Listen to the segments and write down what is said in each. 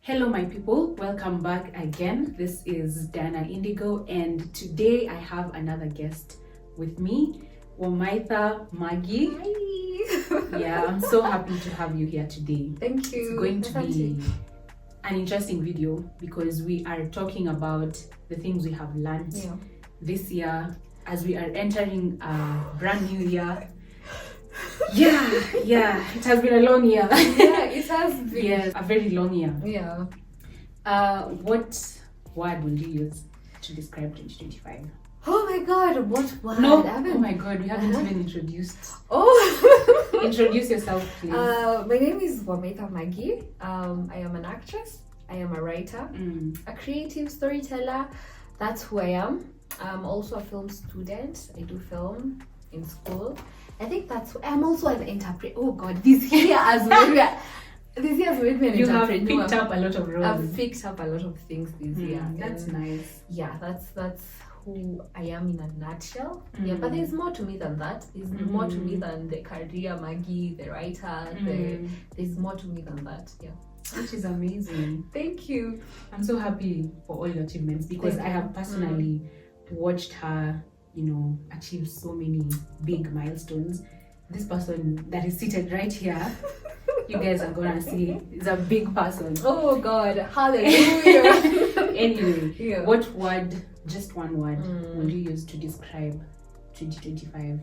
Hello my people, welcome back again. This is Diana Indigo and today I have another guest with me, Wamaitha Maggie. Hi. Yeah, I'm so happy to have you here today. Thank you. It's going to be an interesting video because we are talking about the things we have learned this year as we are entering a brand new year. Yeah, it has been a long year. Yeah, it has been. Yeah, a very long year. Yeah. What word will you use to describe 2025? Oh my god, what word? No, oh my god, we haven't even introduced. Oh. Introduce yourself, please. My name is Wamaitha Maggie. I am an actress. I am a writer, a creative storyteller. That's who I am. I'm also a film student. I do film in school. I think I'm also an entrepreneur. Oh god, this year has made me an entrepreneur. You have picked up a lot of roles. I've picked up a lot of things this year. That's nice. Yeah, that's who I am in a nutshell. Yeah, but there's more to me than that. There's more to me than the career Maggie, the writer. There's more to me than that. Yeah. Which is amazing. Thank you. I'm so happy for all your achievements because I have personally watched her, achieve so many big milestones. This person that is seated right here, you guys are gonna see, is a big person. Oh God, hallelujah. Anyway, what word, just one word, will you use to describe 2025?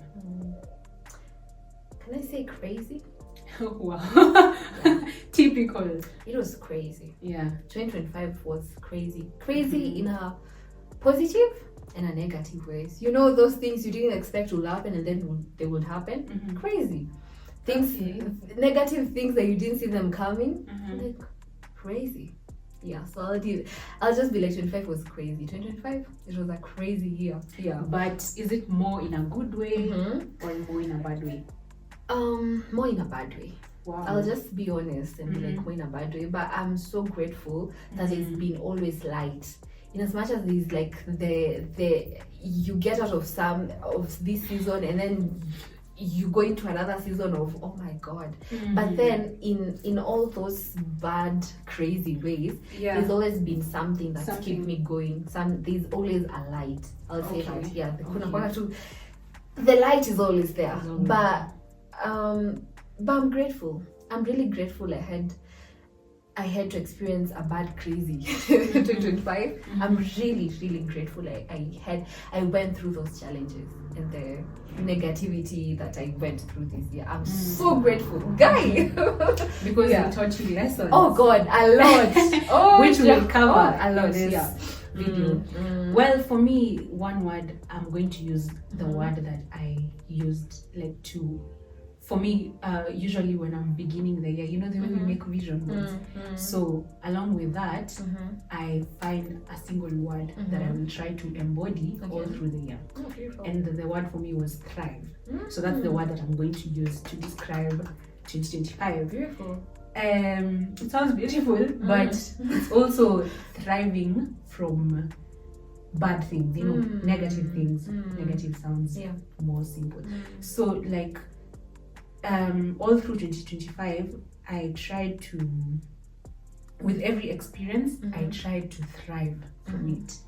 Can I say crazy? Wow. Typical. It was crazy. Yeah. 2025 was crazy. Crazy in a positive and a negative ways. You know, those things you didn't expect will happen and then they would happen. Crazy. Things, negative things that you didn't see them coming. Like, crazy. Yeah, so I'll just be like, 25 was crazy. 2025, it was a crazy year. Yeah. But is it more in a good way or more in a bad way? More in a bad way. Wow. I'll just be honest and be like, more in a bad way. But I'm so grateful that it's been always light. In as much as there's like the you get out of some of this season and then you go into another season of oh my god. But then in all those bad crazy ways, there's always been something that's kept me going. There's always a light. I'll say that. Yeah. The light is always there. But I'm grateful. I'm really grateful I had to experience a bad crazy 2025. I'm really, really grateful I went through those challenges and the negativity that I went through this year. I'm so grateful, guy. Because it taught you lessons. Oh God, a lot. Which we'll cover a lot. This video. Well, for me, one word, I'm going to use the word that I used for me, usually when I'm beginning the year, the way we make vision boards. So along with that, I find a single word that I will try to embody all through the year. Oh, and the word for me was thrive. So that's the word that I'm going to use to describe 2025. Beautiful. It sounds beautiful, but it's also thriving from bad things, negative things. Negative sounds more simple. So all through 2025, I tried to, with every experience, I tried to thrive from it.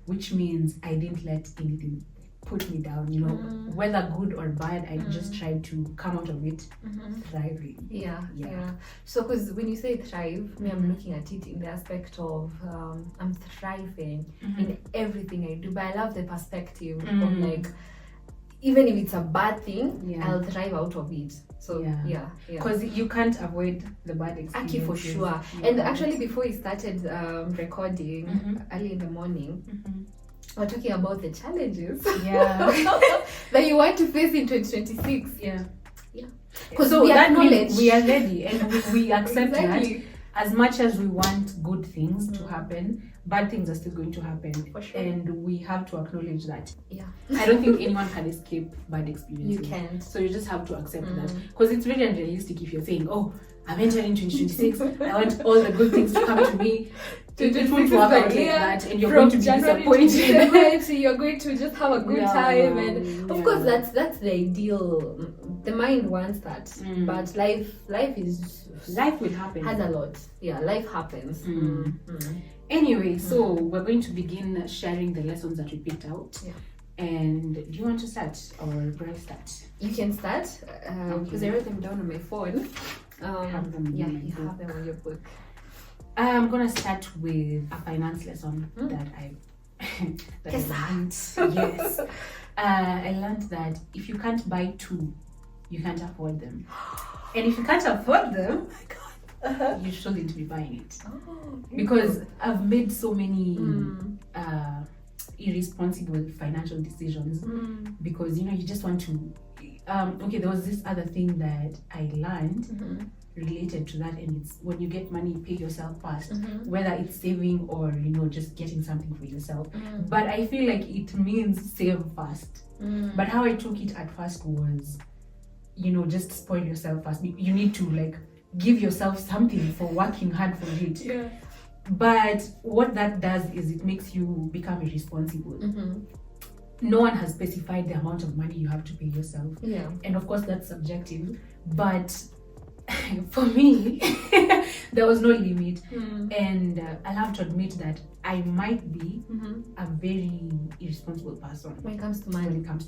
Which means I didn't let anything put me down, whether good or bad, I just tried to come out of it thriving. Yeah. So, because when you say thrive, I'm looking at it in the aspect of I'm thriving in everything I do, but I love the perspective of even if it's a bad thing, I'll thrive out of it. So because you can't avoid the bad experience. Aki, for sure. And actually, before we started recording early in the morning, we're talking about the challenges that you want to face in 2026. Yeah. Because so that means we are ready and we accept that. As much as we want good things to happen, bad things are still going to happen. For sure. And we have to acknowledge that. Yeah. I don't think anyone can escape bad experiences. You can't. So you just have to accept that. Because it's very unrealistic if you're saying, oh, I'm entering 2026, I want all the good things to come to me. it won't work out like that, and you're going to be January disappointed. to you're going to just have a good time, and of course that's the ideal. The mind wants that, but life will happen. has a lot. Yeah, life happens. Anyway, so we're going to begin sharing the lessons that we picked out. Yeah. And do you want to start or do I start? You can start because I wrote them down on my phone. Have them yeah, on my you book. have them on your book. I'm gonna start with a finance lesson that I learned. Yes, I learned that if you can't buy two, you can't afford them, and if you can't afford them, you shouldn't be buying it. Because I've made so many irresponsible financial decisions because you just want to. Okay, there was this other thing that I learned related to that, and it's when you get money, pay yourself first, whether it's saving or just getting something for yourself. But I feel like it means save first. But how I took it at first was, just spoil yourself first. You need to give yourself something for working hard for it. Yeah. But what that does is it makes you become irresponsible. No one has specified the amount of money you have to pay yourself. Yeah. And of course that's subjective, but for me there was no limit. And I have to admit that I might be a very irresponsible person When it comes to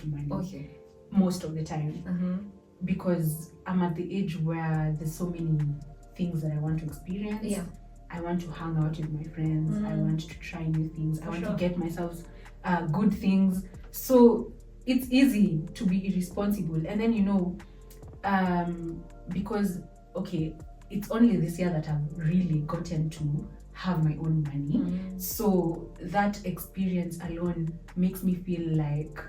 money. Okay. most of the time, because I'm at the age where there's so many things that I want to experience. Yeah. I want to hang out with my friends. I want to try new things. I want to get myself good things. So it's easy to be irresponsible. And then because it's only this year that I've really gotten to have my own money. So that experience alone makes me feel like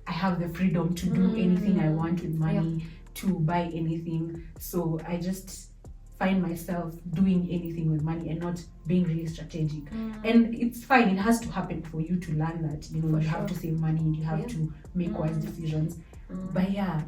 I have the freedom to do anything I want with money, to buy anything. So I just find myself doing anything with money and not being really strategic. And it's fine, it has to happen for you to learn that you have to save money and you have to make wise decisions. But yeah,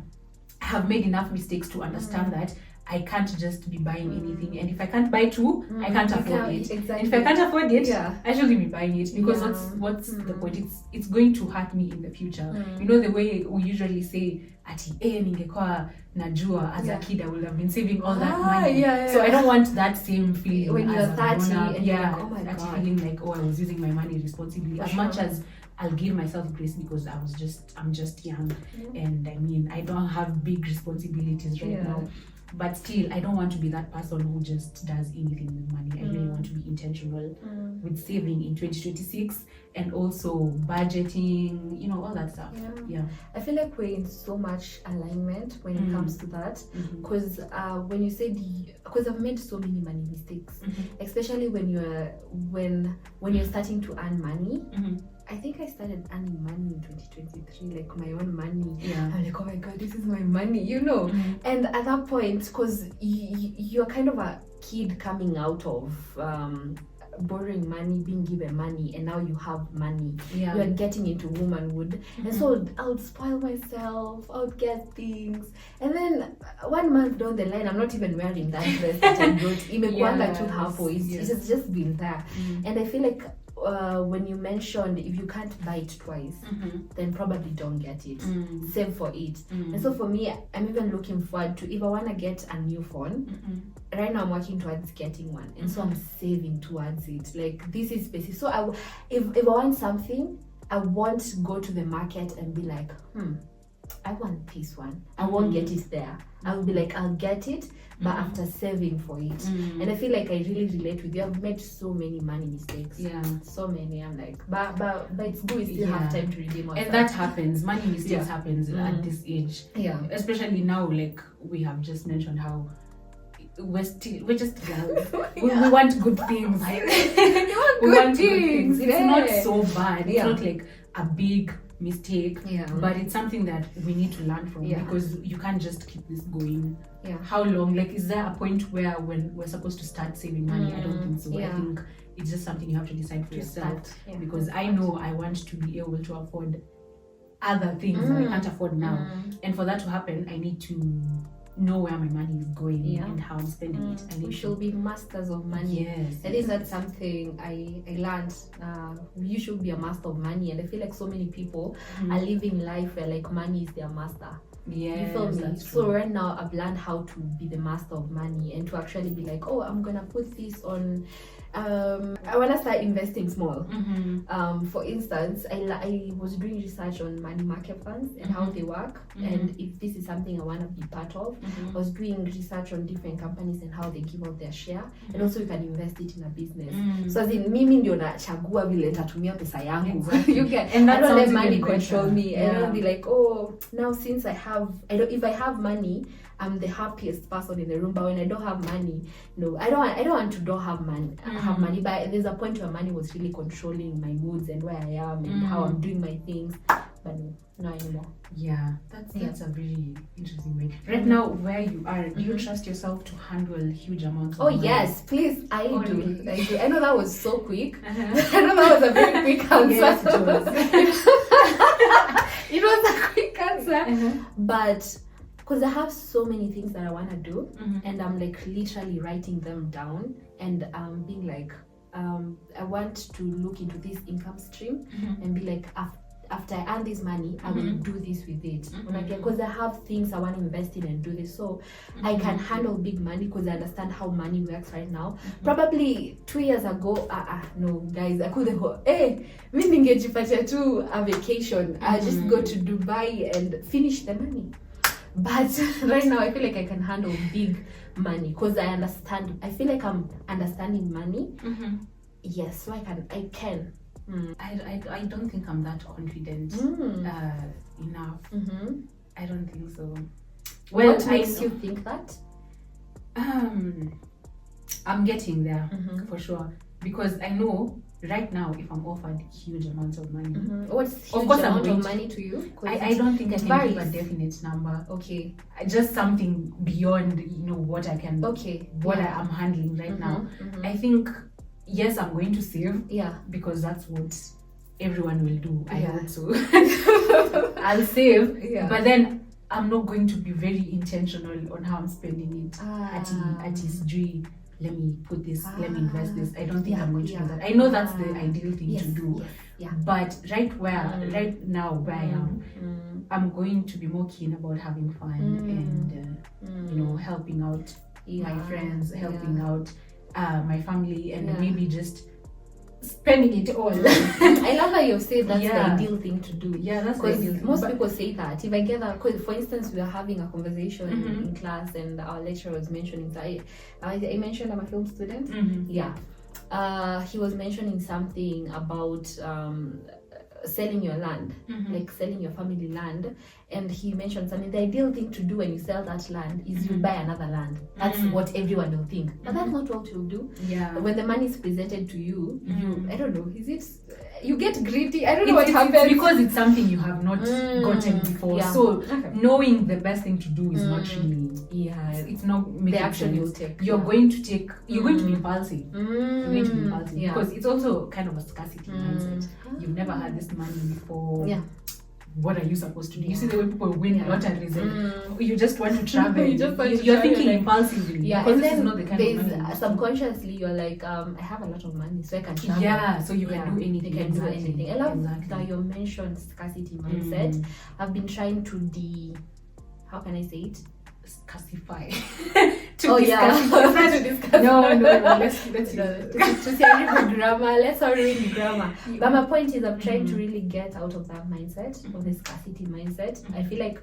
I have made enough mistakes to understand that I can't just be buying anything, and if I can't buy two, I can't afford it. Exactly. And if I can't afford it, Yeah. I shouldn't be buying it, because what's the point? It's going to hurt me in the future. The way we usually say ati ningekuwa najua as a kid I would have been saving all that money. So I don't want that same feeling when you're as a 30 grown-up. and you're like, oh my that God. feeling like, I was using my money responsibly. As much as I'll give myself grace because I'm just young, and I mean I don't have big responsibilities right now. But still, I don't want to be that person who just does anything with money. I really want to be intentional with saving in 2026, and also budgeting, all that stuff. Yeah. I feel like we're in so much alignment when it comes to that, because when you said, because I've made so many money mistakes, especially when you're starting to earn money. I think I started earning money in 2023, like my own money. Yeah. I'm like, oh my God, this is my money, And at that point, because you're kind of a kid coming out of borrowing money, being given money, and now you have money. Yeah. You're getting into womanhood. And so I would spoil myself, I would get things. And then 1 month down the line, I'm not even wearing that dress that I brought. It's just been there. And I feel like when you mentioned if you can't buy it twice, then probably don't get it. Save for it. And so for me, I'm even looking forward to, if I want to get a new phone, right now I'm working towards getting one, and so I'm saving towards it. Like, this is specific. So if I want something, I won't go to the market and be like, I want this one. I won't get it there. I'll be like, I'll get it, but after saving for it. And I feel like I really relate with you. I've made so many money mistakes. Yeah. So many. I'm like, but it's good. We still have time to redeem ourselves. And that happens. Money mistakes happens at this age. Yeah. Especially now, like we have just mentioned how we're just girls. We want good things. We want good things. It's not so bad. It's not like a big mistake, but it's something that we need to learn from, because you can't just keep this going. How long? Like, is there a point where when we're supposed to start saving money? I don't think so. I think it's just something you have to decide for yourself. Because I know I want to be able to afford other things that I can't afford now, and for that to happen, I need to know where my money is going Yeah. and how I'm spending it. I We need should be masters of money. Yes. I think that's something I learned. You should be a master of money, and I feel like so many people are living life where like money is their master. Yes, You feel me? that's So true. right now I've learned how to be the master of money and to actually be like, oh, I'm gonna put this on. I wanna start investing small. For instance, I was doing research on money market funds and how they work, and if this is something I wanna be part of. I was doing research on different companies and how they give out their share, and also you can invest it in a business. So as in mimi ndio nachagua vile nitatumia pesa yangu. Exactly. You can, And I that don't let sounds money even control better. me. I Yeah. don't be like, oh, now since if I have money, I'm the happiest person in the room. But when I don't have money, no, I don't want to don't have money. Have money, but there's a point where money was really controlling my moods and where I am and how I'm doing my things. But no, not anymore. Yeah, that's a very interesting way. Right now, where you are, do you trust yourself to handle huge amounts of Oh money? yes, please, I Oh, do. really? I do. I know that was so quick. Uh-huh. I know that was a very quick answer. Yes, it was. It was a quick answer. Uh-huh. But because I have so many things that I want to do, Mhm. and I'm like literally writing them down and being like, I want to look into this income stream and be like, after I earn this money, I will do this with it. Because I have things I want to invest in and do this, so I can handle big money because I understand how money works right now. Probably 2 years ago, no guys, I couldn't go. Hey, me ningejipatia tu a vacation. I just go to Dubai and finish the money. But right now, I feel like I can handle big money because I understand. I feel like I'm understanding money. Yes, so I can. I don't think I'm that confident enough. I don't think so. Well, What makes you think that? I'm getting there for sure, because I know right now if I'm offered huge amounts of money, What's huge of course I'm amount going of to- money to you? 'Cause I don't think I it can give a varies. definite number. Okay. Just something beyond what I can, Okay. what Yeah. I am handling right now. I think yes, I'm going to save Yeah. because that's what everyone will do. I Yeah. hope so. I'll save, Yeah. but then I'm not going to be very intentional on how I'm spending it. At his G, let me put this, let me invest this. I don't think I'm going to do that. I know that's the ideal thing to do. Yes. Yeah. But right now where I am, I'm going to be more keen about having fun and helping out my friends, helping out my family, and maybe just spending it all. I love how you've said that's the Yeah. ideal thing to do. Yeah, that's the Because ideal thing. most But- people say that. If I get that, because for instance, we were having a conversation in class, and our lecturer was mentioning that I mentioned I'm a film student. Yeah. He was mentioning something about selling your land, like selling your family land, and he mentioned something. The ideal thing to do when you sell that land is you buy another land. That's what everyone will think, but that's not what you'll do. Yeah. When the money is presented to you, you I don't know, is it you get greedy? I don't know what It's happens. because it's something you have not gotten before. Yeah. So Okay. knowing the best thing to do is not really. Yeah, It's not making the action sense. you'll take. You're going to take. You're going to be impulsive. You're going to be impulsive Yeah. because it's also kind of a scarcity mindset. You've never had this money before. Yeah. What are you supposed to do? You see the way people win Yeah. lotteries and you just want to travel. You just want to You're travel, thinking like- impulsively. Yeah, because and this is then not the kind of money. you there's used to. subconsciously you're like, I have a lot of money, so I can travel. Yeah, so you can do anything. You can Exactly. do anything. I love Exactly. that you mentioned scarcity mindset. I've been trying to how can I say it? Scarcify. Try to discuss. No. Let's To say the grammar, let's not ruin the grammar. But my point is, I'm trying to really get out of that mindset, of the scarcity mindset. I feel like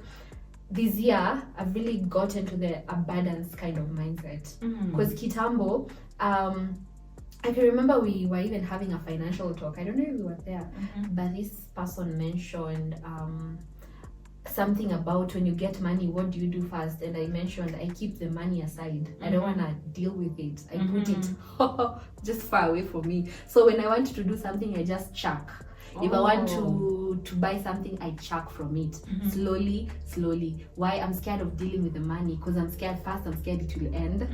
this year I've really gotten to the abundance kind of mindset. Because Kitambo, I can remember we were even having a financial talk. I don't know if we were there, but this person mentioned something about when you get money, what do you do first? And I mentioned I keep the money aside. I don't want to deal with it. I put it just far away from me. So when I want to do something, I just chuck. If I want to buy something, I chuck from it slowly. Why? I'm scared of dealing with the money because I'm scared it will end.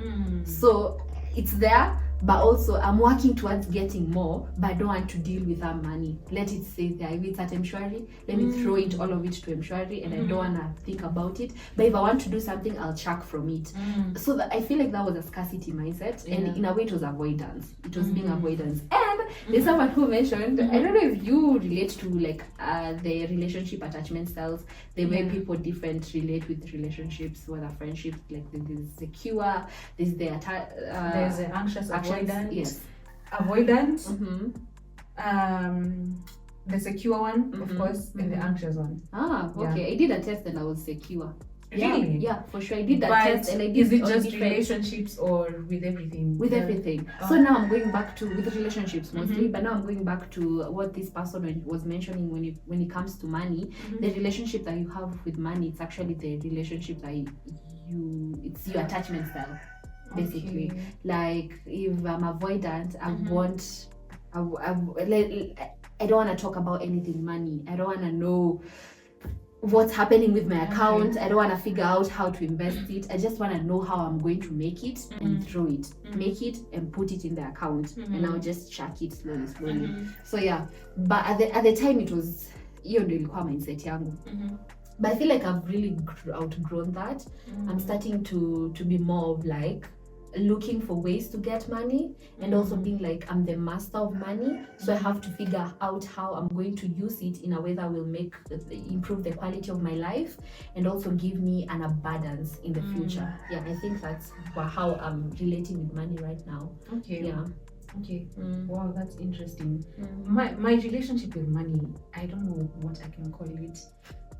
So it's there, but also I'm working towards getting more, but I don't want to deal with that money. Let it stay there. If it's at Mshwari, let me throw it, all of it to Mshwari, and I don't want to think about it. But if I want to do something, I'll chuck from it. So that I feel like that was a scarcity mindset, and in a way it was avoidance. It was being avoidance. And there's someone who mentioned, I don't know if you relate to like the relationship attachment styles, the way people different relate with relationships, whether friendships, like there's secure, there's the there's the anxious avoidant, yes, avoidant, the secure one, of course, and the anxious one. Okay. I did a test and I was secure. Really? Yeah, for sure. I did that test and I did. Is it just relationships or with everything? With everything. So now I'm going back to with relationships mostly, but now I'm going back to what this person was mentioning when it comes to money. The relationship that you have with money, it's actually the relationship that it's your attachment style, basically. Okay. Like if I'm avoidant, I don't want to talk about anything money. I don't want to know what's happening with my account. I don't want to figure out how to invest it. I just want to know how I'm going to make it and throw it. Make it and put it in the account, and I'll just chuck it slowly. So yeah, but at the time it was hiyo ndio ilikuwa mindset yangu. But I feel like I've really outgrown that. I'm starting to be more of like looking for ways to get money, and also being like I'm the master of money, so I have to figure out how I'm going to use it in a way that will improve the quality of my life and also give me an abundance in the future. Yeah, I think that's how I'm relating with money right now. Okay. Yeah. Okay. Wow, that's interesting. My relationship with money, I don't know what I can call it.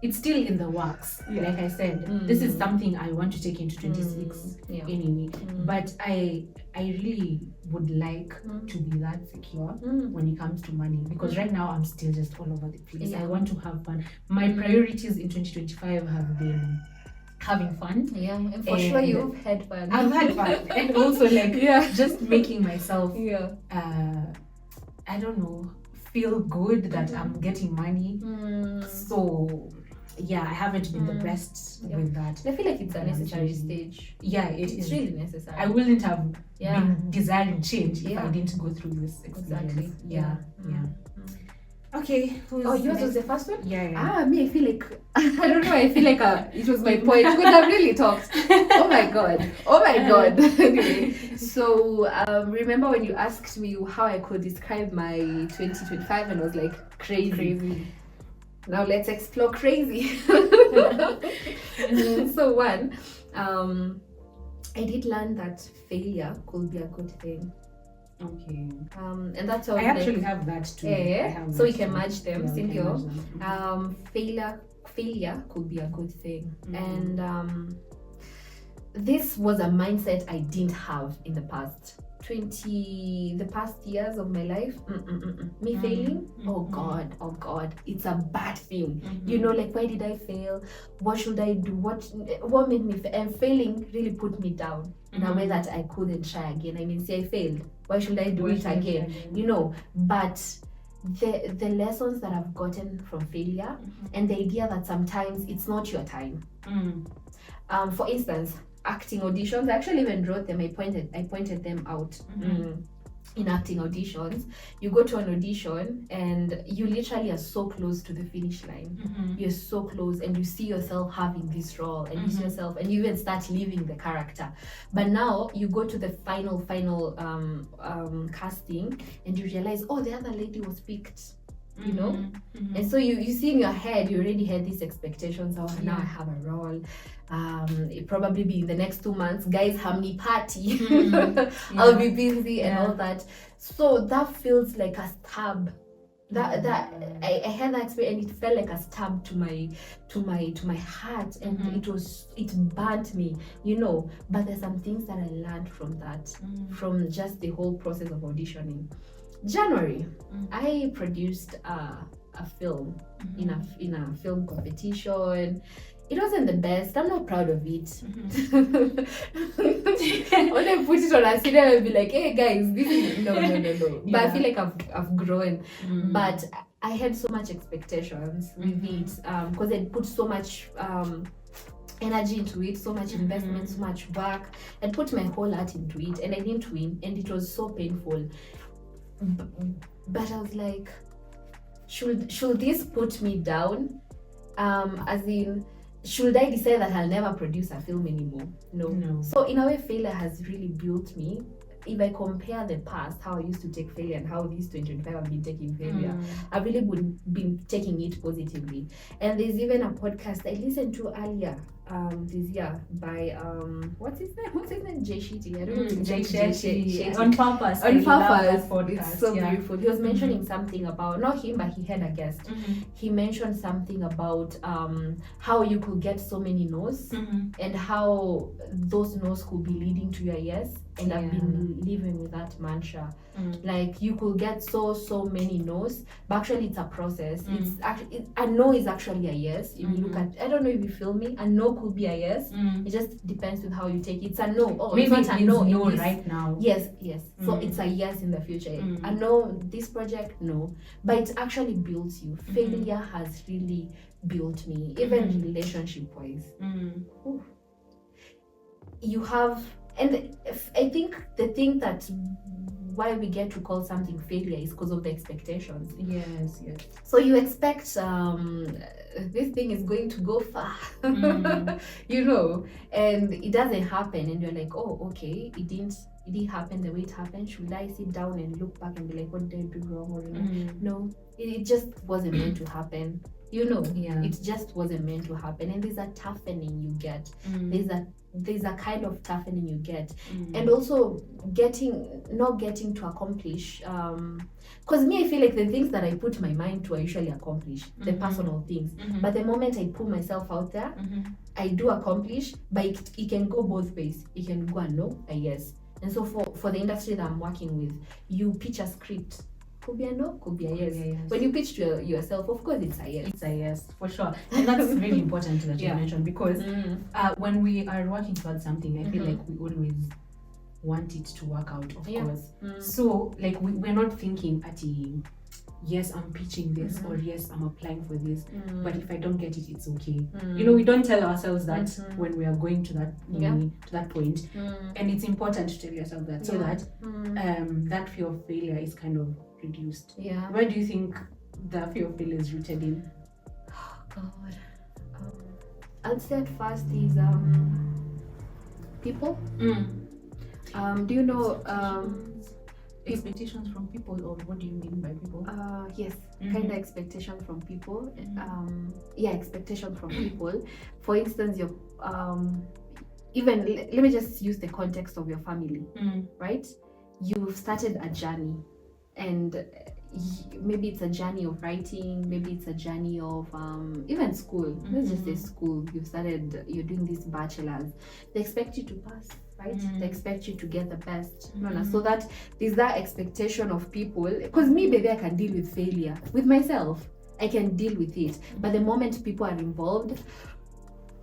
It's still in the works. Like I said, this is something I want to take into 26 anyway. But I really would like to be that secure when it comes to money, because right now I'm still just all over the place. I want to have fun. My priorities in 2025 have been having fun. Yeah, and for sure you've had fun. I've had fun. And also like just making myself I don't know, feel good that I'm getting money. So yeah, I haven't been the best with that. I feel like it's a necessary stage. Yeah, it's really necessary. I wouldn't have been desiring change if I didn't go through this experience. Exactly. Yeah. Okay. Yours was the first one? Yeah. Me, I feel like I don't know. I feel like it was my point. We could have really talked. Oh my god. Anyway, so remember when you asked me how I could describe my 2025, and I was like crazy. Now let's explore crazy. So one, I did learn that failure could be a good thing. Okay. And that's how I actually have that too. So we can match them. Yeah, Failure could be a good thing. And this was a mindset I didn't have in the past. The past years of my life, me failing, oh god, it's a bad thing. You know, like, why did I fail? What should I do? What made me fail? And failing really put me down in a way that I couldn't try again. I mean, I failed. Why should I do it again? You know, but the lessons that I've gotten from failure, and the idea that sometimes it's not your time. For instance, acting auditions, I actually even wrote them. I pointed them out. In acting auditions, you go to an audition and you literally are so close to the finish line. You're so close, and you see yourself having this role, and you see yourself, and you even start living the character. But now you go to the final casting, and you realize, oh, the other lady was picked. You know, and so you see in your head, you already had these expectations. Oh, now I have a role. It probably be in the next 2 months, guys, hamni party. I'll be busy and all that. So that feels like a stab. That I had that experience, and it felt like a stab to my heart, and it burnt me, you know. But there's some things that I learned from that, from just the whole process of auditioning. January, I produced a film in a film competition. It wasn't the best. I'm not proud of it. When I put it on a CD, I'll be like, hey guys, this is no. But I feel like I've grown. But I had so much expectations with it, because I put so much energy into it, so much investment, so much work, and put my whole heart into it, and I didn't win, and it was so painful. But I was like, should this put me down? As in, should I decide that I'll never produce a film anymore? No. So in a way, failure has really built me. If I compare the past, how I used to take failure and how these 2025 I've been taking failure, I've really been taking it positively. And there's even a podcast I listened to earlier this year by what's his name? Jay Shetty. I don't know. Jay Shetty. On purpose. It's so beautiful. He was mentioning something about, not him, but he had a guest. He mentioned something about how you could get so many no's and how those no's could be leading to your yes. And I've been living with that mantra. Like, you could get so many no's, but actually it's a process. It's actually, a no is actually a yes. If you look at, I don't know if you feel me, a no could be a yes. It just depends with how you take it. It's a no. Oh, maybe it's not a no right now. Yes. So it's a yes in the future. A no, this project, no. But it actually builds you. Failure has really built me, even relationship wise. You have. And I think the thing that why we get to call something failure is because of the expectations. Yes. So you expect this thing is going to go far, you know, and it doesn't happen, and you're like, oh, okay, it didn't happen the way it happened. Should I sit down and look back and be like, what did I do wrong? Or no, it just wasn't meant to happen. You know, it just wasn't meant to happen. And there's a toughening you get. There's a kind of toughening you get. And also not getting to accomplish. Because me, I feel like the things that I put my mind to, I usually accomplish, the personal things. But the moment I put myself out there, I do accomplish, but it can go both ways. It can go a no, a yes. And so for the industry that I'm working with, you pitch a script. Could be a no, could be a yes. When you pitch to yourself, of course it's a yes. It's a yes, for sure. And that's really important that you mentioned, because when we are working towards something, I feel like we always want it to work out, of course. So, like, we're not thinking at yes, I'm pitching this, or yes, I'm applying for this, but if I don't get it, it's okay. You know, we don't tell ourselves that when we are going to that to that point. And it's important to tell yourself that, so that that fear of failure is kind of reduced. Where do you think the fear of failure is rooted in? Oh God, I'd say at first is people. Do you know expectations from people, or what do you mean by people? Yes, kind of expectation from people. Expectation from people. For instance, your even let me just use the context of your family, right? You've started a journey, and maybe it's a journey of writing, maybe it's a journey of even school. Let's just say school. You're doing this bachelor's. They expect you to pass, right? They expect you to get the best. So that there's that expectation of people. Because me, baby, I can deal with failure with myself. I can deal with it. But the moment people are involved,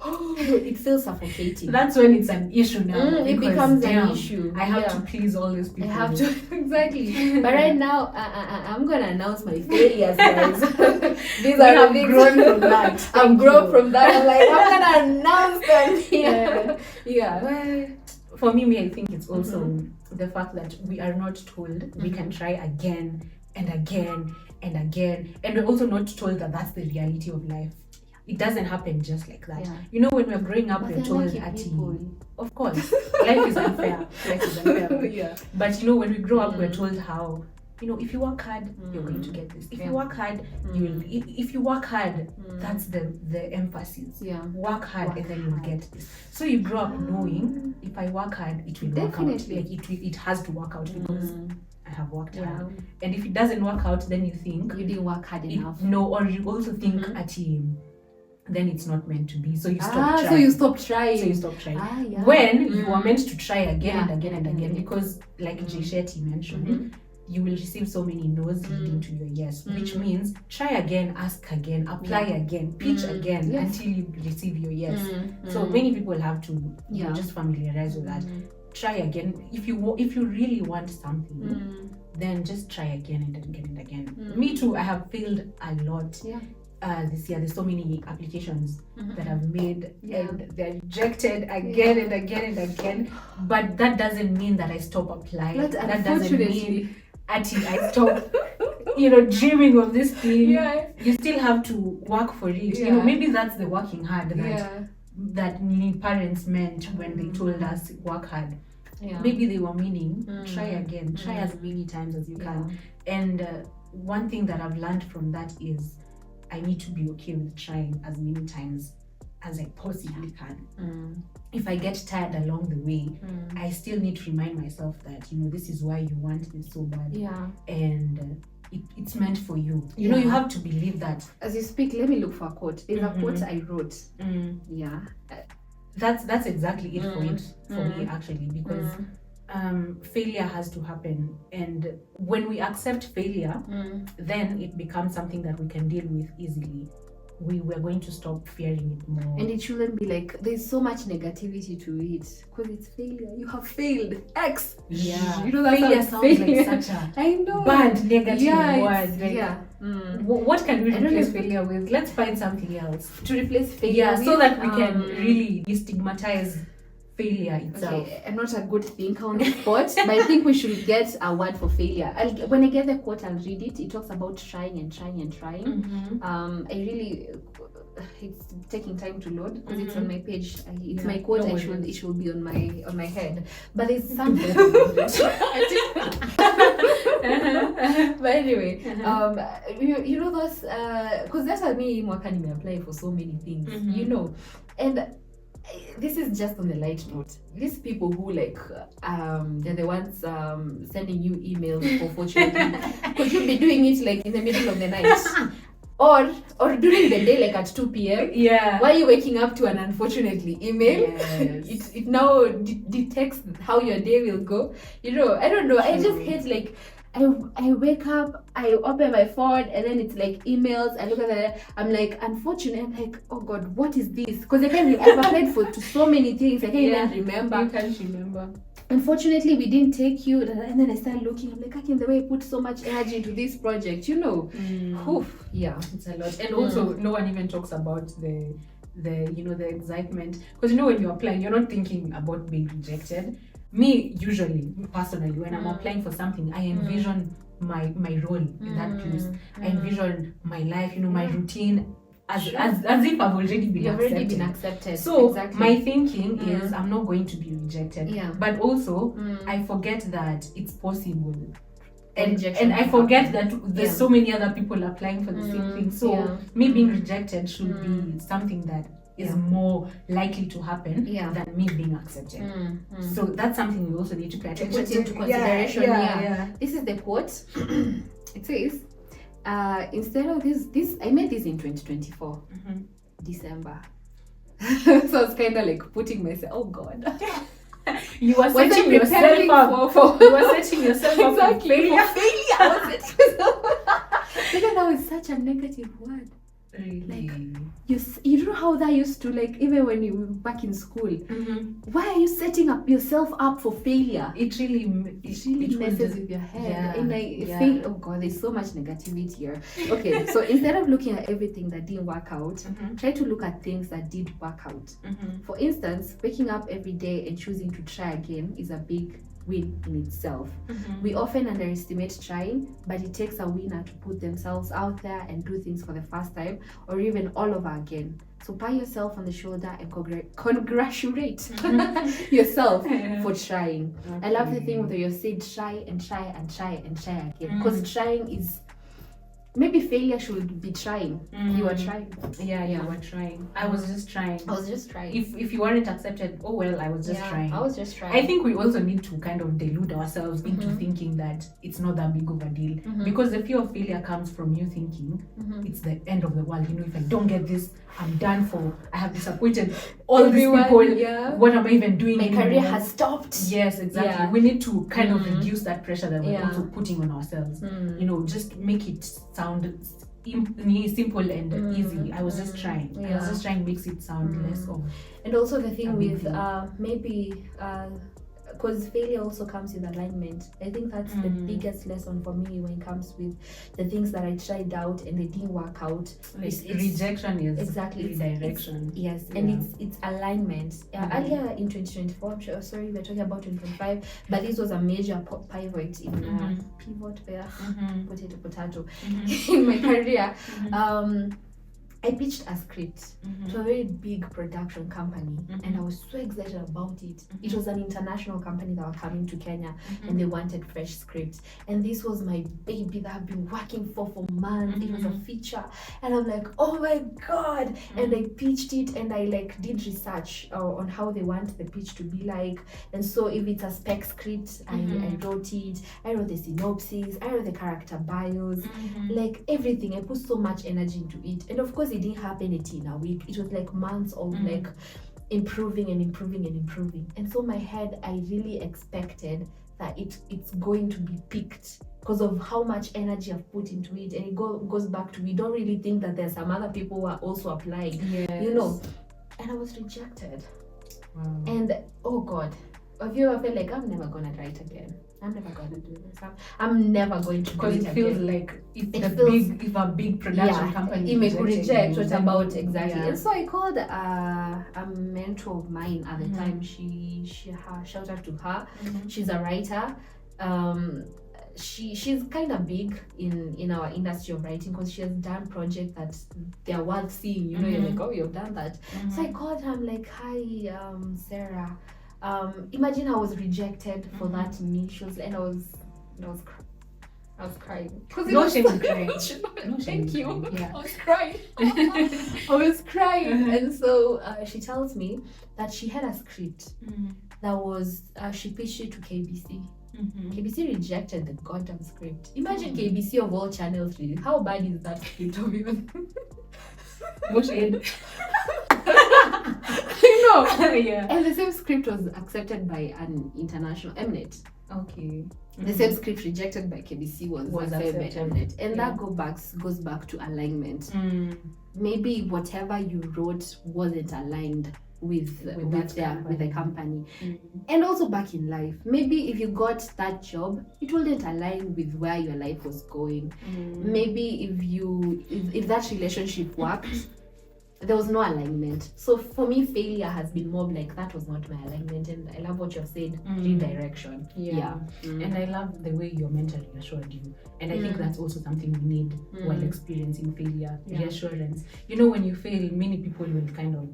it feels suffocating. That's when it's an issue now. It becomes an issue. I have to please all these people. I have to, exactly. But right now, I'm gonna announce my failures, guys. These are the things. Grown from that. I've grown from that. I'm like, I'm gonna announce them. Yeah. Well, for me, I think it's also the fact that we are not told we can try again and again and again, and we're also not told that that's the reality of life. It doesn't happen just like that. You know, when we're growing up, we're told of course, life is unfair. But you know, when we grow up, we're told how, you know, if you work hard, you're going to get this. If you work hard, you will. If you work hard, that's the emphasis. Work hard and then you'll get this. So you grow up knowing, if I work hard, it will work out. Like it has to work out because I have worked hard. And if it doesn't work out, then you think you didn't work hard enough. Or you also think at then it's not meant to be. So you stop trying. So you stop trying. When you are meant to try again and again and again, because like Jay Shetty mentioned, you will receive so many no's leading to your yes, which means try again, ask again, apply again, pitch again until you receive your yes. So many people have to just familiarize with that. Try again. If you really want something, then just try again and again and again. Me too, I have failed a lot. this year, there's so many applications that I've made, Yeah. and they're rejected again and again and again. But that doesn't mean that I stop applying. That doesn't mean I stop, dreaming of this thing. Yeah. You still have to work for it. Yeah. Maybe that's the working hard Yeah. that parents meant when they told us work hard. Yeah. Maybe they were meaning try again, try as many times as you can. And one thing that I've learned from that is I need to be okay with trying as many times as I possibly can. If I get tired along the way, I still need to remind myself that this is why you want this so bad. Yeah. And it's meant for you. You have to believe that. As you speak, let me look for a quote. There's a quote I wrote. Yeah. That's exactly it for me actually, because failure has to happen, and when we accept failure, then it becomes something that we can deal with easily. We're going to stop fearing it more. And it shouldn't be like there's so much negativity to it because it's failure. You have failed X. Yeah, That failure sounds like such a I know bad negative it's- word. yeah. What can we I don't replace know. failure with? Let's find something else. To replace failure. So with, that we can really destigmatize failure itself. Okay, I'm not a good thinker on the spot, but I think we should get a word for failure. When I get the quote, I'll read it. It talks about trying and trying and trying. It's taking time to load because it's on my page. It's my quote. It should be on my head. But it's something. But anyway, those because that's what me mwaka nimeapply for so many things, and this is just on the light note. These people who they're the ones sending you emails for fortunately. Could you be doing it like in the middle of the night? Or during the day, like at 2 p.m. Yeah. Why are you waking up to an unfortunately email? Yes. It now detects how your day will go. I don't know. I just hate I wake up, I open my phone, and then it's like emails. I look at it, I'm like, unfortunate. I'm like, oh God, what is this? Because I've applied to so many things. I can't even remember. You can't remember. Unfortunately, we didn't take you. And then I started looking. I'm like, I can't the way I put so much energy into this project. Oof, yeah, it's a lot. And also, no one even talks about the excitement, because when you're applying, you're not thinking about being rejected. Me, usually, personally, when I'm applying for something, I envision my role in that place. I envision my life, my routine, as if I've already been accepted. So my thinking is I'm not going to be rejected. Yeah. But also I forget that it's possible. And I forget that there's so many other people applying for the same thing. So me being rejected should be something that is more likely to happen than me being accepted. So that's something we also need to pay attention to. Into consideration. Yeah. This is the quote. It says, instead of this I made this in 2024 December. So I was kind of like putting myself, oh God. You were setting yourself up. You were setting yourself up exactly for failure. Because that was such a negative word. Really? You know how that used to, even when you were back in school, why are you setting yourself up for failure? It really messes with your head. And oh God, there's so much negativity here. Okay, so instead of looking at everything that didn't work out, try to look at things that did work out. For instance, waking up every day and choosing to try again is a big win in itself. We often underestimate trying, but it takes a winner to put themselves out there and do things for the first time or even all over again. So pat yourself on the shoulder and congratulate yourself for trying. Okay. I love the thing where you said try and try and try and try again, because trying is maybe failure should be trying. You were trying. You were trying. I was just trying. If you weren't accepted, oh well, I was just trying. I think we also need to kind of delude ourselves into thinking that it's not that big of a deal, because the fear of failure comes from you thinking it's the end of the world. If I don't get this, I'm done for. I have disappointed all these people. Yeah. What am I even doing? My career has stopped. Yes, exactly. Yeah. We need to kind of reduce that pressure that we're also putting on ourselves. Just make it sound simple and easy. I was just trying. I was just trying makes it sound less of. And also the thing with maybe because failure also comes with alignment. I think that's the biggest lesson for me when it comes with the things that I tried out and they didn't work out. Like rejection is exactly redirection. Yes, and it's alignment. Earlier in 2024, sorry, we're talking about 2025, but this was a major pivot in pivot there, potato in my career. I pitched a script to a very big production company, and I was so excited about it. It was an international company that were coming to Kenya, and they wanted fresh scripts. And this was my baby that I've been working for months. It was a feature, and I'm like, oh my god! And I pitched it, and I like did research on how they want the pitch to be like. And so if it's a spec script, I wrote it. I wrote the synopsis. I wrote the character bios, like everything. I put so much energy into it, and of course it didn't happen in a week. It was like months of like improving. And so my head, I really expected that it's going to be picked because of how much energy I've put into it. And it goes back to, we don't really think that there's some other people who are also applying, you know. And I was rejected. Wow. And oh god, have you ever felt like, I'm never gonna write again? I'm never going to do this. I'm never going to do it again. Because it feels like if a big production company may reject what about exactly. And so I called a mentor of mine at the time. Shout out to her. She's a writer. She's kind of big in our industry of writing because she has done projects that they're worth seeing. You know, you're like, oh, you've done that. So I called her. I'm like, hi, Sarah. Imagine I was rejected for that niche, and I was crying. No shame in crying. No, thank you. Yeah. I was crying. I was crying, and so she tells me that she had a script that was she pitched it to KBC. KBC rejected the goddamn script. Imagine KBC of all channels. Really, how bad is that script of even? What end? I know. Yeah. And the same script was accepted by an international Mnet. Okay. The same script rejected by KBC was accepted by Mnet. And that goes back to alignment. Maybe whatever you wrote wasn't aligned with the company. And also back in life, maybe if you got that job, it wouldn't align with where your life was going. Maybe if that relationship worked, there was no alignment. So for me, failure has been more like, that was not my alignment. And I love what you've said, redirection. And I love the way your mentor reassured you. And I think that's also something we need while experiencing failure. Reassurance. You know, when you fail, many people will kind of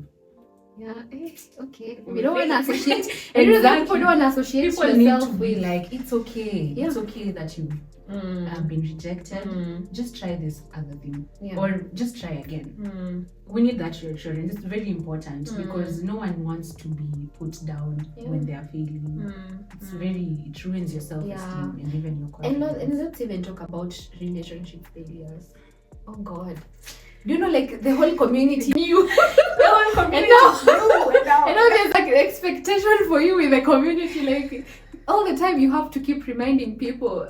okay. We don't want to associate. Exactly. People don't want to associate. People need to be like, it's okay. It's okay that you have been rejected. Just try this other thing, or just try again. We need that reassurance. It's very important because no one wants to be put down when they are failing. It ruins your self-esteem and even your confidence. And let's even talk about relationship failures. Oh God. Do you know, like, the whole community knew. The whole community knew. And now there's like an expectation for you in the community. Like, all the time you have to keep reminding people,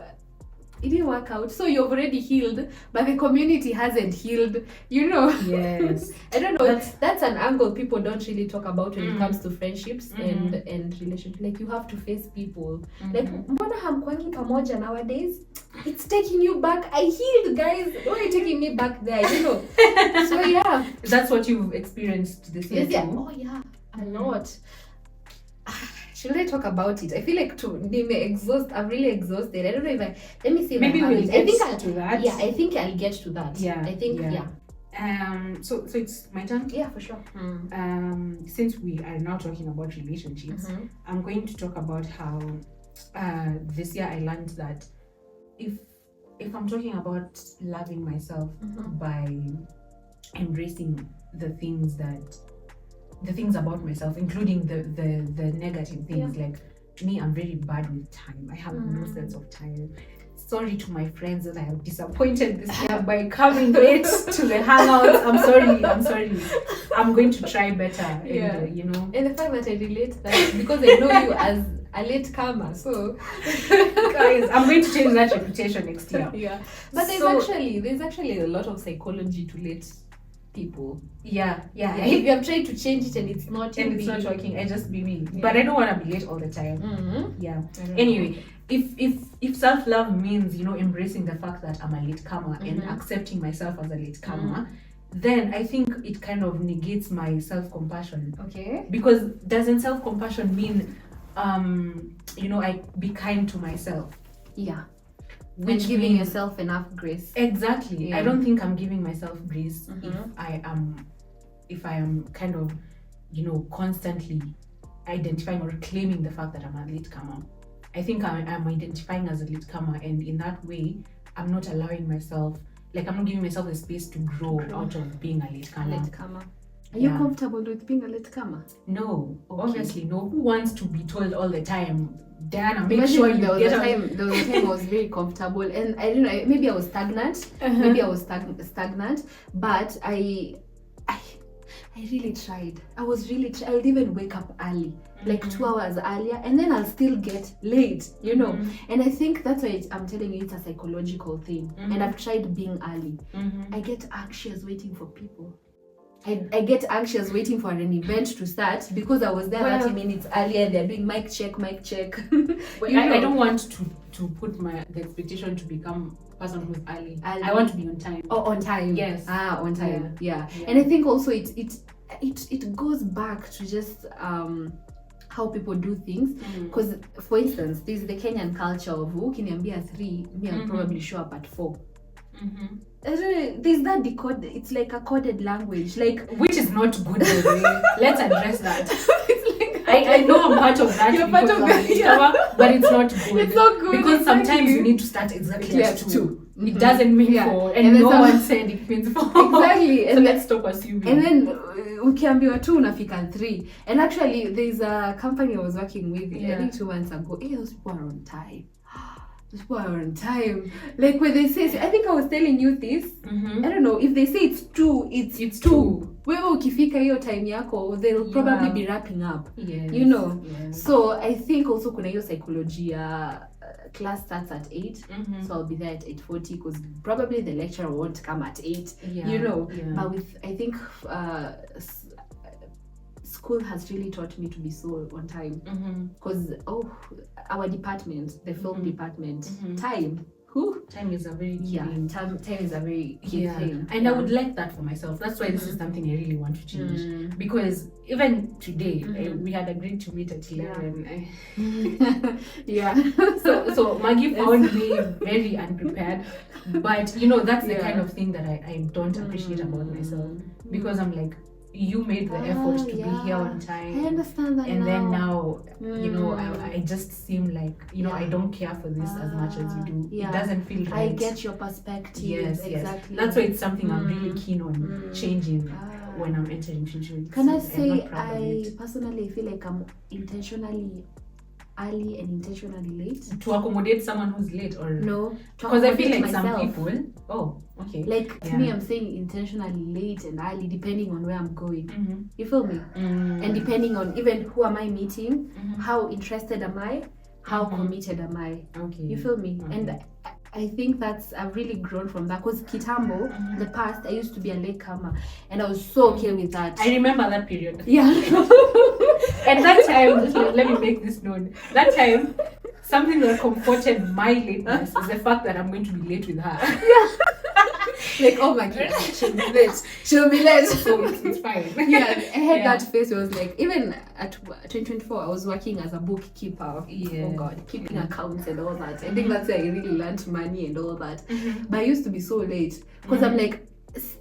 it didn't work out. So you've already healed, but the community hasn't healed, you know. Yes. I don't know. That's an angle people don't really talk about when it comes to friendships and relationships. Like, you have to face people. Like, mbona hamkwangi pamoja nowadays? It's taking you back. I healed, guys. Why are you taking me back there? You know. So yeah. That's what you've experienced this year. Oh yeah. A lot. Should I talk about it? I feel like I'm really exhausted. I don't know if let me see. Maybe we'll get to that. Yeah, I think I'll get to that. So it's my turn? Yeah, for sure. Since we are now talking about relationships, I'm going to talk about how this year I learned that if I'm talking about loving myself by embracing the things about myself, including the negative things, like me, I'm very bad with time. I have no sense of time. Sorry to my friends that I have disappointed this year by coming late to the hangouts. I'm sorry. I'm going to try better. And, you know. And the fact that I relate that because I know you as a late comer, so guys, I'm going to change that reputation next year. Yeah, but there's actually a lot of psychology to late people. Yeah. If you have tried to change it and it's not working, I just be me. Yeah. But I don't want to be late all the time. Yeah. Anyway, if self-love means, embracing the fact that I'm a latecomer and accepting myself as a latecomer, then I think it kind of negates my self-compassion. Okay. Because doesn't self-compassion mean I be kind to myself? Yeah. Which giving yourself enough grace. Exactly. Yeah. I don't think I'm giving myself grace if I am kind of, constantly identifying or claiming the fact that I'm a latecomer. I think I'm identifying as a latecomer, and in that way, I'm not allowing myself, I'm not giving myself the space to grow out of being a latecomer. Are you comfortable with being a latecomer? No, obviously no. Who wants to be told all the time, Diana, make sure you get out? There was a time I was very comfortable, and I don't know, maybe I was stagnant. Maybe I was stagnant, but I really tried. I would even wake up early, 2 hours earlier, and then I'll still get late, And I think that's why I'm telling you, it's a psychological thing. And I've tried being early. I get anxious waiting for people. I get anxious waiting for an event to start because I was there 30 minutes earlier and they're doing mic check. I don't want to put the expectation to become a person who's early. I want to be on time. Oh, on time. Yes. On time. Yeah. And I think also it goes back to just how people do things. Because for instance, there's the Kenyan culture of ukiniambia 3, me I'll probably show up at 4. There's that it's like a coded language, which is not good. Let's address that. I know I'm part of that. You're part of it, but it's not good. It's not good because sometimes you need to start exactly at 2. It doesn't mean 4, and no one said it means 4. Exactly. So let's stop assuming. And then ukiambiwa 2 unafika 3. And actually, there's a company I was working with. I think 2 months ago. Those people are on time. People are on time. When they say, I think I was telling you this. I don't know if they say it's 2, it's 2. Wewe ukifika hiyo time yako, they'll probably be wrapping up. Yes. Yes. So I think also kuna hiyo psychology class starts at 8, so I'll be there at 8:40 because probably the lecturer won't come at 8. But with I think school has really taught me to be so on time because our department, the film department, time is a very key thing. Time is a very key thing. And I would like that for myself. That's why this is something I really want to change. Because even today, we had agreed to meet at 11. So Maggie found me very unprepared. But that's the kind of thing that I don't appreciate about myself. Because I'm like, you made the effort to be here on time. I understand that. And then now, I just seem like, I don't care for this as much as you do. It doesn't feel right. I get your perspective. Yes, exactly. That's why it's something I'm really keen on changing when I'm entering future. Can I say I personally feel like I'm intentionally early and intentionally late? To accommodate someone who's late, or no? Because I feel like myself. Some people. Oh, okay. To me, I'm saying intentionally late and early, depending on where I'm going. You feel me? And depending on even who am I meeting, how interested am I, how committed am I? Okay. You feel me? Okay. And I think I've really grown from that because Kitambo, the past, I used to be a latecomer and I was so okay with that. I remember that period. Yeah. And that time, let me make this known. That time, something that comforted my lateness is the fact that I'm going to be late with her. Yeah. Oh my God, she'll be late. So it's fine. Yeah, I had that phase. It was like, even at 2024, I was working as a bookkeeper. Yeah. Oh God, keeping accounts and all that. I think that's where I really learned money and all that. But I used to be so late because I'm like,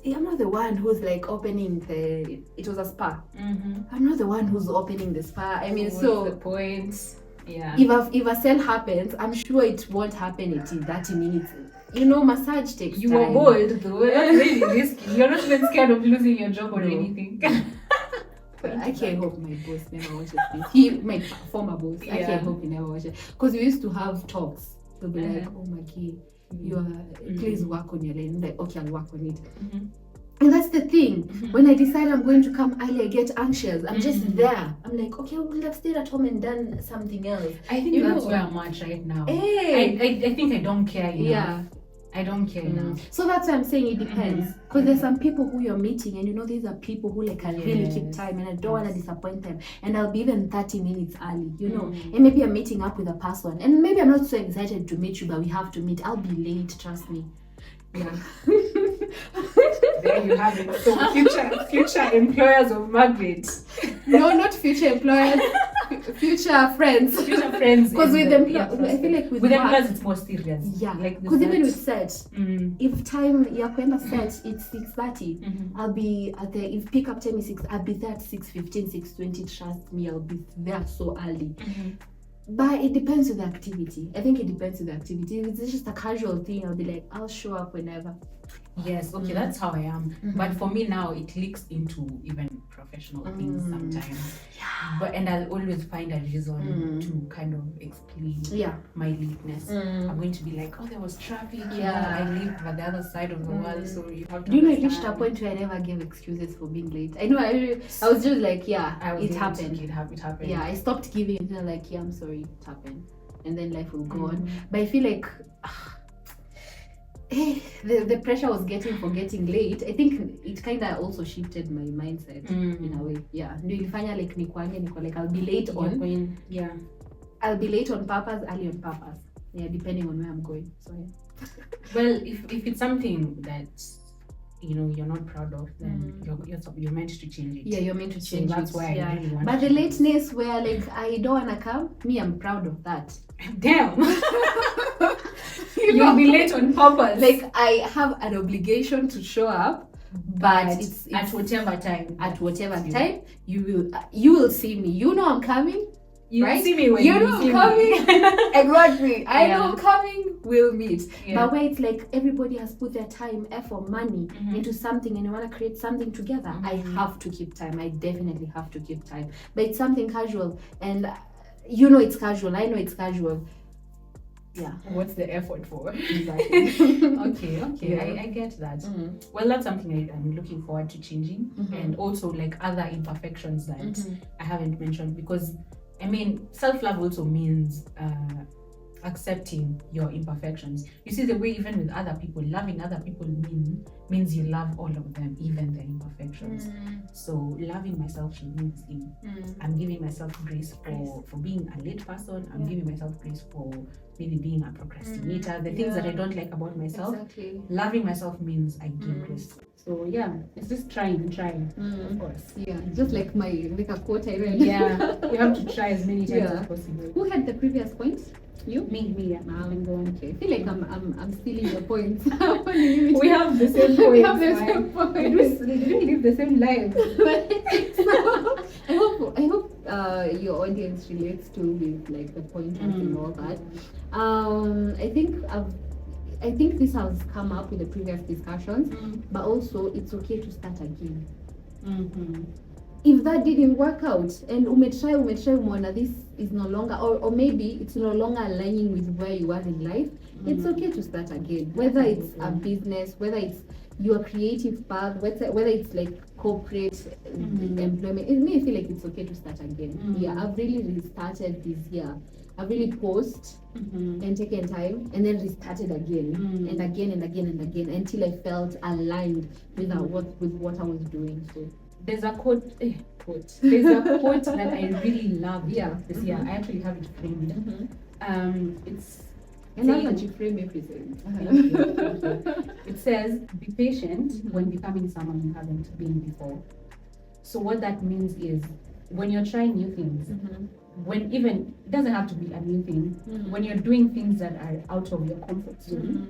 I'm not the one who's like opening it was a spa. I'm not the one who's opening the spa. I mean, so the point. Yeah. If a sale happens, I'm sure it won't happen in 30 minutes. Massage takes time. You were bold though. That's really risky. You're not even scared of losing your job or anything. I can't hope my boss never watches this. My former boss. I can't hope he never watches. Because we used to have talks. They'll be like, oh my God, please work on your lane. I'm like, okay, I'll work on it. And that's the thing. When I decide I'm going to come early, I get anxious. I'm just there. I'm like, okay, I would have stayed at home and done something else. I think that's where I'm at right now. I think I don't care enough. Yeah. I don't care now. So that's why I'm saying it depends. Because there's some people who you're meeting and you know these are people who like I really keep time and I don't want to disappoint them. And I'll be even 30 minutes early, you know. And maybe I'm meeting up with a person. And maybe I'm not so excited to meet you, but we have to meet. I'll be late, trust me. Yeah. There you have it. So future employers of Margaret. No, not future employers. Future friends. Future friends. Because with them, I feel like with employers it's more serious. Yeah. Like because even with set, if time yakwenda set it's 6:30, I'll be at the if pickup time is 6, I'll be there at 6:15, 6:20. Trust me, I'll be there so early. But it depends on the activity. I think it depends on the activity. If it's just a casual thing, I'll be like, I'll show up whenever. Yes, okay, that's how I am. But for me now, it leaks into even professional things sometimes. Yeah. But and I'll always find a reason to kind of explain my lateness. I'm going to be like, oh, there was traffic. I live at the other side of the world, so you have to. Do you know it reached a point where I never gave excuses for being late? I know. I was just like, it happened. It happened. Yeah, I stopped giving until like, I'm sorry, it happened, and then life will go on. But I feel like. The pressure I was getting for getting late, I think it kind of also shifted my mindset in a way. Yeah, nilifanya like niko like I'll be late on. I'll be late on purpose, early on purpose. Yeah, depending on where I'm going. So yeah. Well, if it's something that you know you're not proud of, then you're meant to change it. Yeah, you're meant to change so that's it. why I really want. But the lateness where like I don't wanna come, me, I'm proud of that. Damn. You'll be late on purpose. Like I have an obligation to show up, but it's at whatever time. At whatever time you will see me. You know I'm coming. You right? see me when you know I'm coming. Exactly. I know I'm coming. We'll meet. But where it's like everybody has put their time, effort, money into something, and you want to create something together. I have to keep time. I definitely have to keep time. But it's something casual, and you know it's casual. I know it's casual. Yeah. What's the effort for? Exactly. Okay. I get that. Well, that's something I'm looking forward to changing, and also like other imperfections that I haven't mentioned, because I mean self-love also means accepting your imperfections. You see, the way even with other people, loving other people means you love all of them, even their imperfections. So loving myself should mean the same. I'm giving myself grace for being a late person. I'm giving myself grace for maybe being a procrastinator, the things that I don't like about myself. Exactly. Loving myself means I give grace. So yeah, it's just trying, of course. Yeah, just like a quote I read. Yeah, you have to try as many times as possible. Who had the previous point? You? Me, yeah. I'm going. Okay. I feel like I'm stealing your points. We have the same points. We have the same points. Did we live the same life? I hope your audience relates to with like the pointers and all that. I think this has come up with the previous discussions, but also it's okay to start again. If that didn't work out and umetry umeona this is no longer, or maybe it's no longer aligning with where you are in life, it's okay to start again. Whether it's a business, whether it's your creative path, whether it's like corporate employment, I feel like it's okay to start again. Yeah, I've really restarted this year. I've really paused and taken time and then restarted again and again and again and again until I felt aligned with what I was doing. So there's a quote. There's a quote that I really love. This year. I actually have it framed. It's. I love that you frame everything. Thank you. It says, "Be patient when becoming someone you haven't been before." So what that means is, when you're trying new things, when even it doesn't have to be a new thing, when you're doing things that are out of your comfort zone,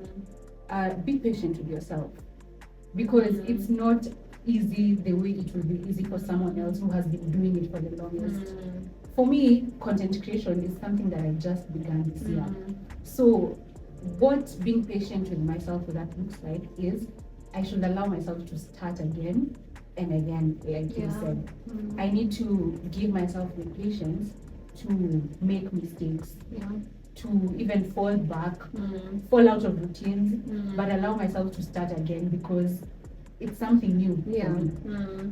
be patient with yourself, because it's not easy the way it will be easy for someone else who has been doing it for the longest. For me, content creation is something that I just began this year. So what being patient with myself with that looks like is I should allow myself to start again and again, like you said. I need to give myself the patience to make mistakes, to even fall back, fall out of routines, but allow myself to start again, because it's something new for me.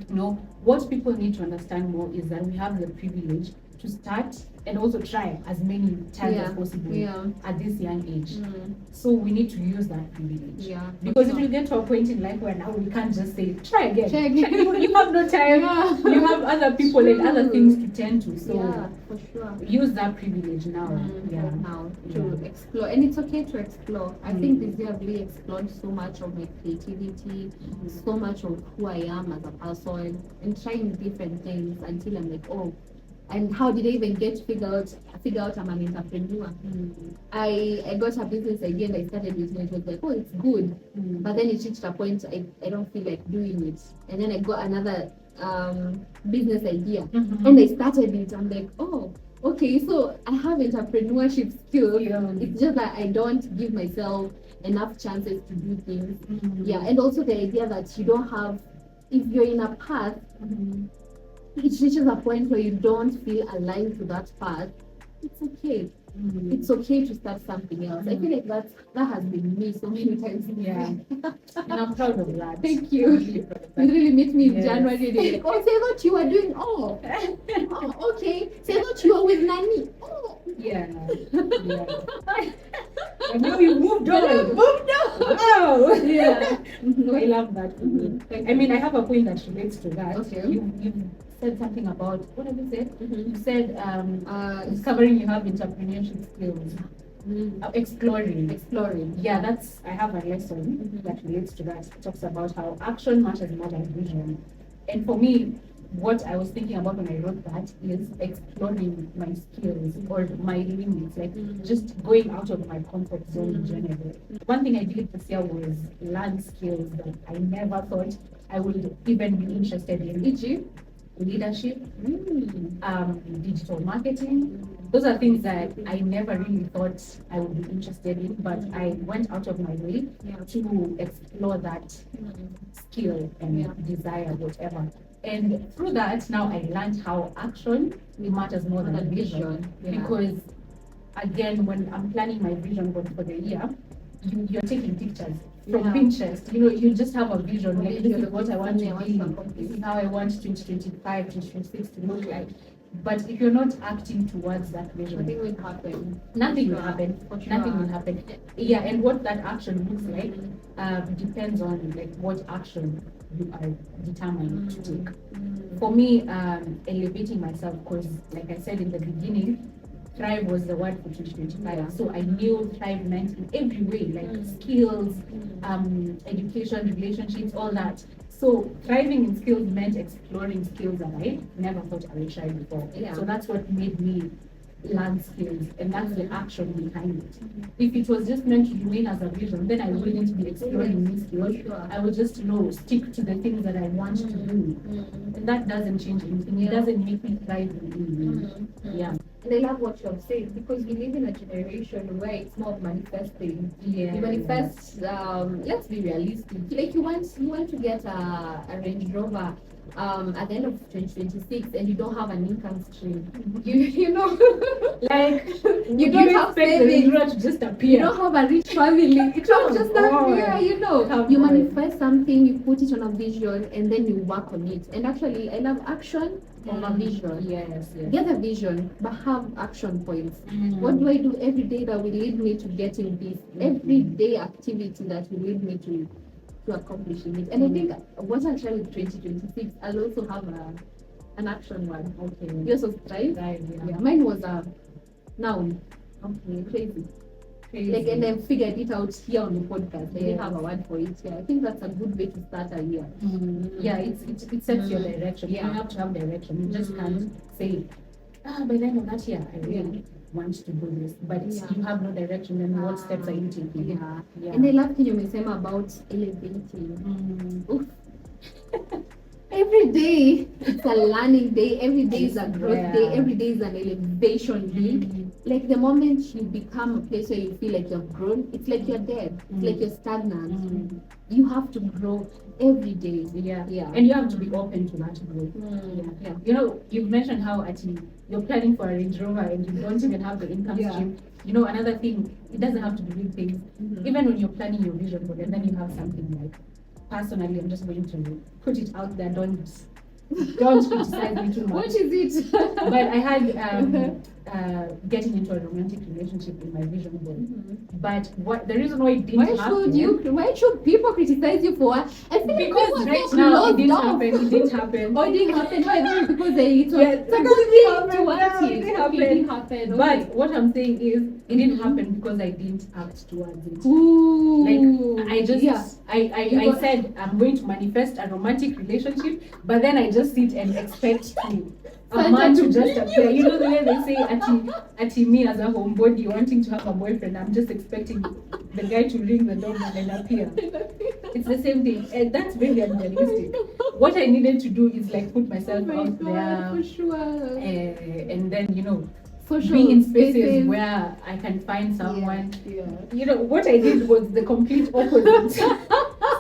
You know, what people need to understand more is that we have the privilege to start and also try as many times as possible Yeah. at this young age. Mm. So we need to use that privilege. Yeah. Because it will get to a point in life where now we can't just say, try again. Try again. You have no time. Yeah. You have other people and other things to tend to. So Yeah, for sure. use that privilege now. Yeah. Now to explore, and it's okay to explore. I think this year I've really explored so much of my creativity, so much of who I am as a person, and trying different things until I'm like, oh, and how did I even get to figure out I'm an entrepreneur? I got a business idea and I started with it. It was like, oh, it's good, but then it reached a point I don't feel like doing it, and then I got another business idea and I started it. I'm like, oh, okay, so I have entrepreneurship skills. It's just that I don't give myself enough chances to do things. Yeah, and also the idea that you don't have, if you're in a path, it reaches a point where you don't feel aligned to that path. It's okay. It's okay to start something else. I feel like that has been me so many times. Yeah. And I'm proud of that. Thank you. I'm really proud of You that. really meet me in Yes. January. And you're like, oh, say what you are doing. Oh, okay. Say what you are with Nani. Oh, Yeah. I know you moved on. moved on. Wow. Yeah. I love that. I mean, I have a point that relates to that. Okay. You said something about, what have you said? You said Discovering. discovering you have entrepreneurship skills. Exploring. Yeah, I have a lesson that relates to that. It talks about how action matters more than vision. And for me, what I was thinking about when I wrote that is exploring my skills or my limits, like just going out of my comfort zone in general. One thing I did this year was learn skills that I never thought I would even be interested in. E.g., leadership, digital marketing. Those are things that I never really thought I would be interested in, but I went out of my way to explore that skill and desire, whatever. And through that, now I learned how action matters more than vision. Because again, when I'm planning my vision board for the year, you're taking pictures from Pinterest. You just have a vision, like this is what I want to be, this is how I want 2025, 2026 to look like. But if you're not acting towards that vision, Nothing will happen. Nothing will happen. Nothing will happen. Yeah, and what that action looks like depends on like what action you are determined to take. For me, elevating myself, because like I said in the beginning, Thrive was the word for 2025. So I knew Thrive meant in every way, like skills, education, relationships, all that. So thriving in skills meant exploring skills that I never thought I would try before. So that's what made me learn skills, and that's the action behind it. If it was just meant to remain as a vision, then I wouldn't be exploring new skills. I would just stick to the things that I want to do, and that doesn't change anything. It doesn't make me thrive in Yeah. And I love what you have said, because we live in a generation where it's more of manifesting. Yeah. You manifest. Let's be realistic. Like you want to get a Range Rover at the end of 2026, and you don't have an income stream. You know, like you don't have savings. To just appear. You don't have a rich family. It don't just appear. You manifest something, you put it on a vision, and then you work on it. And actually, I love action from a vision. Yes. Get a vision, but have action points. What do I do every day that will lead me to getting this? Everyday activity that will lead me to accomplishing it. And I think what I'll try with 2026, I'll also have an action one. Okay. Yours was Thrive? Yeah. Mine was noun. Okay, crazy. Like, and then figured it out here on the podcast. I didn't have a word for it. Yeah, I think that's a good way to start a year. Yeah, it sets your direction. You have to have direction. You just can't say, by the end of that year, I really want to do this. But you have no direction, then what steps are you taking? Yeah. And I love when you mention about elevating. Oof. Every day it's a learning day, every day is a growth day, every day is an elevation day. Like the moment you become a place where you feel like you've grown, it's like you're dead. It's like you're stagnant. You have to grow every day. And you have to be open to that growth. You've mentioned how actually you're planning for a Range Rover and you don't even have the income stream. Another thing, it doesn't have to be big things. Even when you're planning your vision board and then you have something like, personally, I'm just going to put it out there. Don't Don't criticize me too What much. is it? But I had getting into a romantic relationship in my vision board. But what the reason why it didn't happen, Why should people criticize you for? I feel like because people are right so now it closed didn't off. happen. It didn't happen. Oh, it didn't happen. Why? Because it was Yes, it's a because good it thing happened. to want Yeah, it. it Okay, happened. it didn't happen. But what I'm saying is, it didn't happen because I didn't act towards it. Ooh. Like I just, Yeah. I said I'm going to manifest a romantic relationship, but then I just sit and expect a man to just appear. You know the way they say, ati me as a homebody wanting to have a boyfriend, I'm just expecting the guy to ring the doorbell and appear. It's the same thing, and that's very unrealistic. What I needed to do is like put myself out there, for sure. and then Social be in spaces where I can find someone. Yeah. What I did was the complete opposite.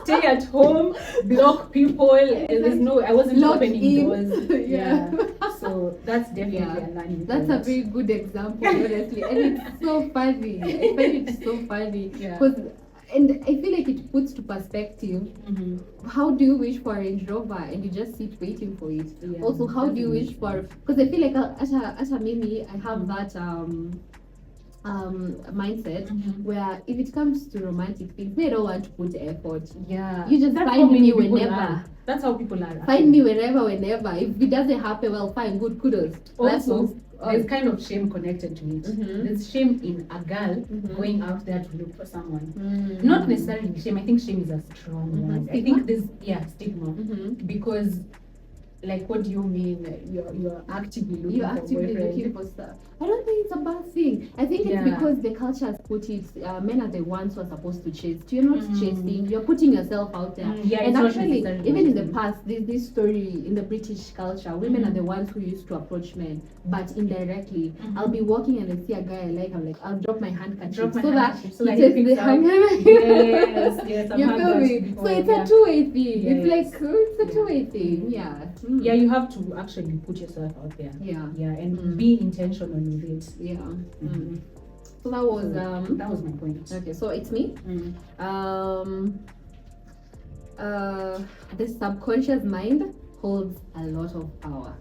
Stay at home, block people, and I wasn't Lock opening in. doors. Yeah. So that's definitely Yeah. a learning That's a point. very good example, honestly, and it's so funny. I find it so funny Yeah. and I feel like it puts to perspective. Mhm. How do you wish for a Range Rover and you just sit waiting for it? Yeah, Also, how do you definitely. wish for? Because I feel like as a mimi, I have that mindset Mhm. where if it comes to romantic things, they don't want to put effort. Yeah. You just That's find how many me people whenever. are. That's how people are. Find me whenever. If it doesn't happen, well, fine, good, kudos. Let's Also, move on. there's kind of shame connected to it. Mhm. There's shame in a girl Mhm. going out there to look for someone. Mm. Not necessarily shame. I think shame is a strong Mhm. word. I Stigma? think this, stigma. Mhm. Because, like, what do you mean? You're actively looking You're for a actively boyfriend. looking for stuff. I don't think it's a bad thing. I think it's Yeah. because the culture has put it, men are the ones who are supposed to chase. You're not Mm. chasing, you're putting yourself out there. Yeah, And it's not actually, necessarily even in the chasing. past, there's this story in the British culture, women Mhm. are the ones who used to approach men, but indirectly. Mhm. I'll be walking and I see a guy I like, I'm like, I'll drop my handkerchief Drop my so handkerchief so that that he he takes picks the up. handkerchief. Yes, I've You had feel that me? before, So it's yeah. a two-way thing. Yes. It's like, it's a Yeah. two-way thing, yeah. Mm. Yeah, you have to actually put yourself out there. Yeah. Yeah, and Mm. be intentional with it. Yeah. Mhm. Mm. So that was That was my point. okay, so it's me. Mm. The subconscious mind holds a lot of power.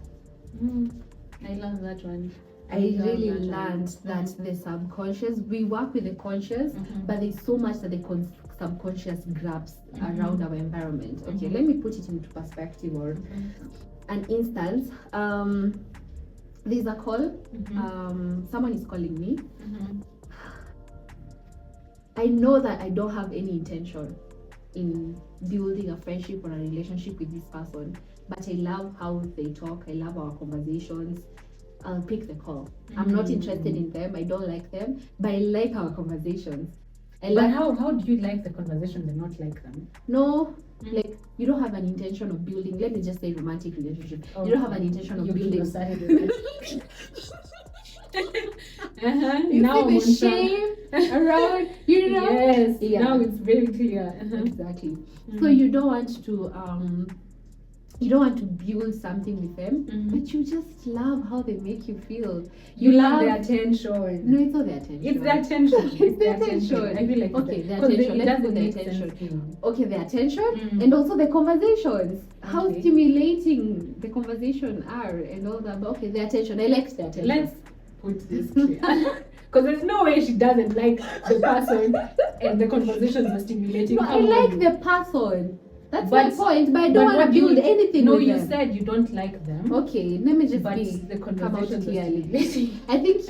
I love that one. I love really that one. learned that the subconscious, we work with the conscious, Mhm. but there's so much that the subconscious grabs Mhm. around our environment. Okay, Mhm. let me put it into perspective or an instance. There's a call. Mhm. Someone is calling me. Mhm. I know that I don't have any intention in building a friendship or a relationship with this person, but I love how they talk. I love our conversations. I'll pick the call. I'm not interested in them. I don't like them, but I like our conversations. But how do you like the conversations and not like them? No, Mm. like you don't have an intention of building. Let me just say romantic relationship. Oh, You don't have an intention of you building. started with that. You Now see the Monta. shame around, you know? Yes. Yeah. Now it's very clear. Exactly. So you don't want to build something with them, Mhm. but you just love how they make you feel. You love their attention. No, it's not their attention. It's the attention. It's the attention. I feel like Okay, it's the 'cause attention. it Let's doesn't put the make attention. sense to me. Okay, the attention Mm. and also the conversations. How Okay. stimulating the conversation are and all that. But okay, the attention. I like the attention. Let's put this clear. Because there's no way she doesn't like the person and the conversations are stimulating. No, I Come like on. the person. That's But- my point. But I but don't want what to you- build anything No, with you them. said you don't like them. Okay, let me just But be the come out conversations are clearly. stimulating. I think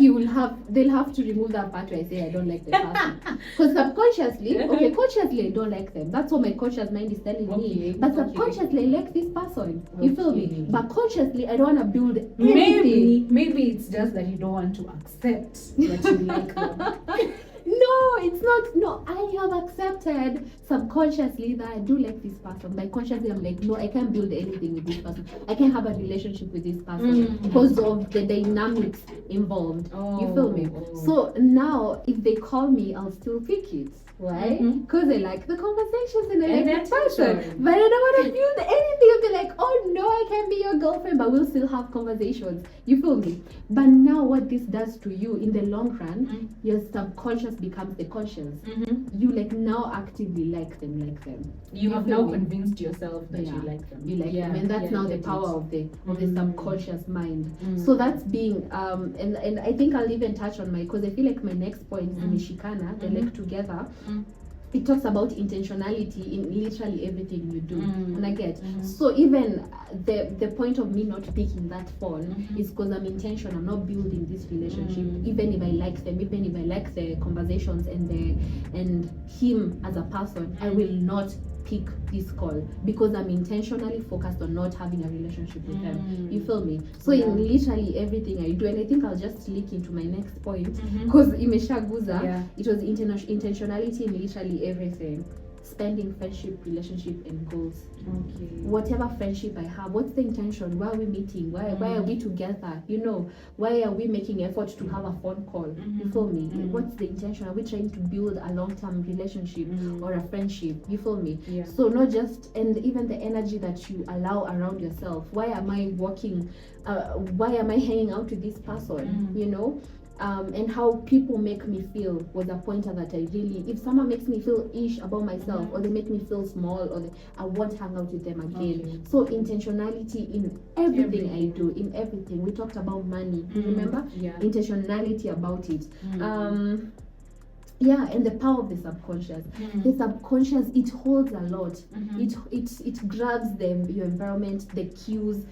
they'll have to remove that part where I say I don't like the person. Because subconsciously, okay, consciously I don't like them. That's what my conscious mind is telling me. Okay, But okay. subconsciously I like this person. You feel me? Okay. But consciously I don't want to build anything. Maybe it's just that you don't want to accept that you like them. No, it's not. No, I have accepted subconsciously that I do like this person. But consciously, I'm like, no, I can't build anything with this person. I can't have a relationship with this person Mm. because of the dynamics involved. You feel me? Oh. So now, if they call me, I'll still pick it. Right? Mhm. Because I like the conversations and I And like the the person. attention. But I don't want to build anything. I'll be like, oh no, I can't be your girlfriend, but we'll still have conversations. You feel me? But now, what this does to you in the long run, Mm. your subconscious becomes the conscious. Mm-hmm. You like now actively like them. You have feel now me? convinced yourself that Yeah. you like them. You like them, and that's now the get power it. of the Mm. subconscious mind. Mm. So that's being and I think I'll even touch on because I feel like my next point is Mishikana, they're like together. It talks about intentionality in literally everything you do. And I get so even the point of me not picking that phone is because I'm intentional. I'm not building this relationship. Even if I like them, even if I like the conversations and him as a person, I will not pick this call because I'm intentionally focused on not having a relationship with them. You feel me? So in literally everything I do, and I think I'll just leak into my next point because imeshaguza, it was intentionality in literally everything. Spending, friendship, relationship, and goals. Okay. Whatever friendship I have, what's the intention? Why are we meeting? Why are we together? You know, why are we making effort to have a phone call? You feel me? What's the intention? Are we trying to build a long-term relationship or a friendship? You feel me? Yeah. So not just, and even the energy that you allow around yourself. Why am I walking? Why am I hanging out with this person? You know? And how people make me feel was a pointer that I really, if someone makes me feel ish about myself or they make me feel small or I won't hang out with them again. Okay. So intentionality in everything I do, in everything. We talked about money, you remember? Yeah. Intentionality about it. Yeah, and the power of the subconscious. The subconscious, it holds a lot. It grabs your environment, the cues.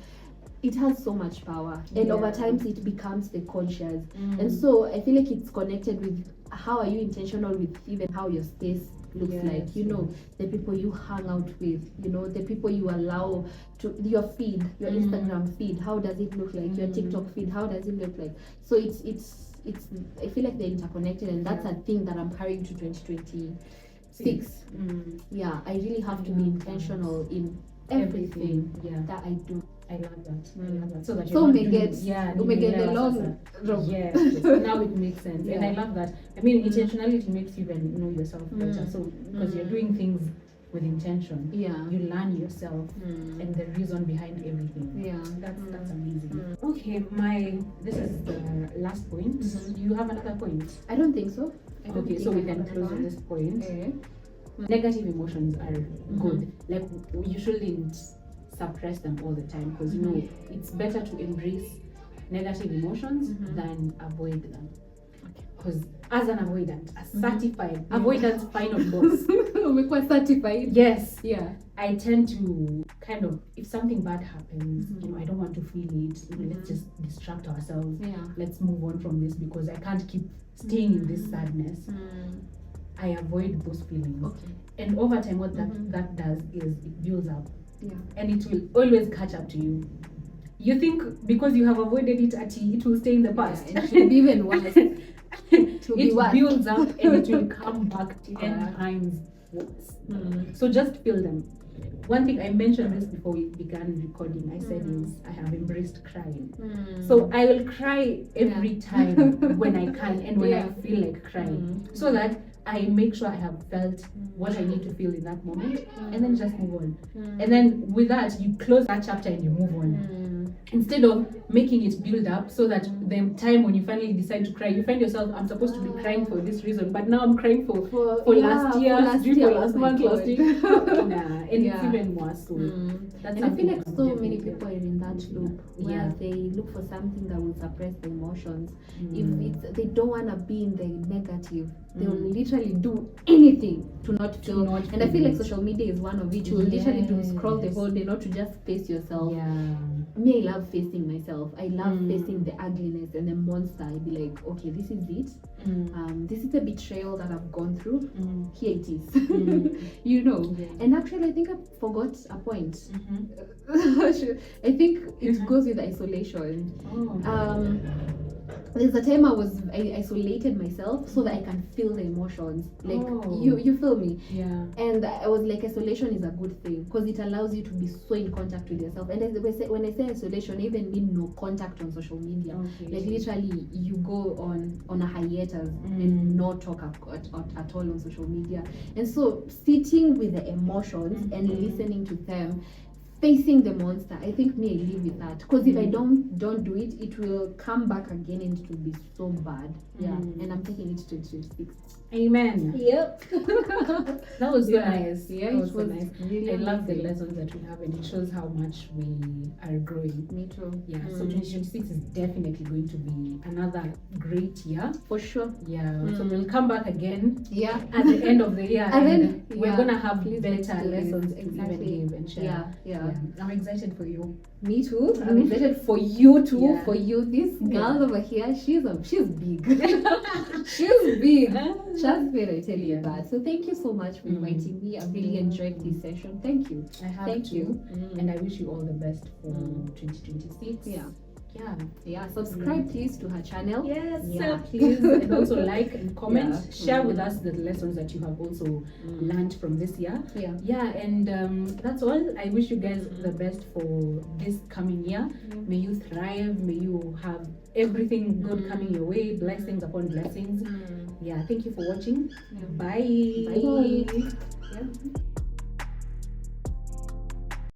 It has so much power, and over time it becomes the conscious. And so I feel like it's connected with how are you intentional with even how your space looks like, you know, the people you hang out with, you know, the people you allow to your feed, your Instagram feed, how does it look like, your TikTok feed, how does it look like? So it's I feel like they're interconnected, and that's a thing that I'm carrying to 2026. Yeah, I really have to be intentional in everything that I do. I love that. I love that. So that So you're we get the long road. Yes, now it makes sense. And I love that. I mean, intentionality makes you even know yourself better. So because you're doing things with intention, you learn yourself and the reason behind everything. Yeah, that's amazing. Okay, this is the last point. Do you have another point? I don't think so. Okay, so we can close on this point. Negative emotions are good. Like you shouldn't suppress them all the time because you know it's better to embrace negative emotions than avoid them. Because as an avoidant, a certified avoidance final boss. We're certified. Yes. Yeah. I tend to kind of, if something bad happens, you know, I don't want to feel it. You know, let's just distract ourselves. Yeah. Let's move on from this because I can't keep staying in this sadness. I avoid those feelings. Okay. And over time, what that does is it builds up. Yeah. And it will always catch up to you. You think because you have avoided it, it will stay in the past. Yeah, it should be even worse. It builds up and it will come back 10 times worse. So just feel them. One thing I mentioned this before we began recording, I said is I have embraced crying. So I will cry every time when I can and when I feel like crying. So that I make sure I have felt what I need to feel in that moment and then just move on. And then with that, you close that chapter and you move on. Instead of making it build up so that the time when you finally decide to cry, you find yourself, I'm supposed to be crying for this reason, but now I'm crying for last year, for last month, last week. And it's even worse. So and I feel like so many people are in that loop where they look for something that will suppress the emotions. If they don't want to be in the negative, they will literally do anything to not feel. And I feel like social media is one of it. You will literally do scroll the whole day, not to just face yourself. Me, I love facing myself. I love facing the ugliness and the monster. I'd be like, okay, this is it. This is the betrayal that I've gone through. Here it is. You know. And actually, I think I forgot a point. I think it goes with isolation. There's a time I isolated myself so that I can feel the emotions. Like you feel me? Yeah. And I was like, isolation is a good thing because it allows you to be so in contact with yourself. And when I say isolation, I even mean no contact on social media. Like literally, you go on a hiatus and not talk at all on social media. And so sitting with the emotions and listening to them, facing the monster, I think I live with that because if I don't do it, it will come back again and it will be so bad. And I'm taking it to 2026. Amen. Yep. That was so Yeah. nice. Yeah, That it was so was nice. really I love the amazing. lessons that we have, and it shows how much we are growing. Me too. Yeah, so 2026 is definitely going to be another great year. For sure. Yeah, so we'll come back again Yeah. at the end of the year, And and then, we're yeah, gonna have please let's better do this. lessons Exactly. to even give and share. Yeah. Yeah. I'm excited for you. Me too. I'm excited for you too. Yeah. For you, this Yeah. girl over here, she's big. She's big. Trust me, I tell you Yeah. that. So thank you so much for inviting me. I really enjoyed this session. Thank you. I have Thank to, you. and I wish you all the best for 2026. Yeah. Yeah. Yeah. Subscribe please to her channel. Yes, Yeah. please, and also like and comment. Yeah. Share with us the lessons that you have also learned from this year. Yeah. Yeah, and that's all. I wish you guys the best for this coming year. May you thrive. May you have everything good coming your way. Blessings upon blessings. Yeah, thank you for watching. Yeah. Bye. Bye. Yeah.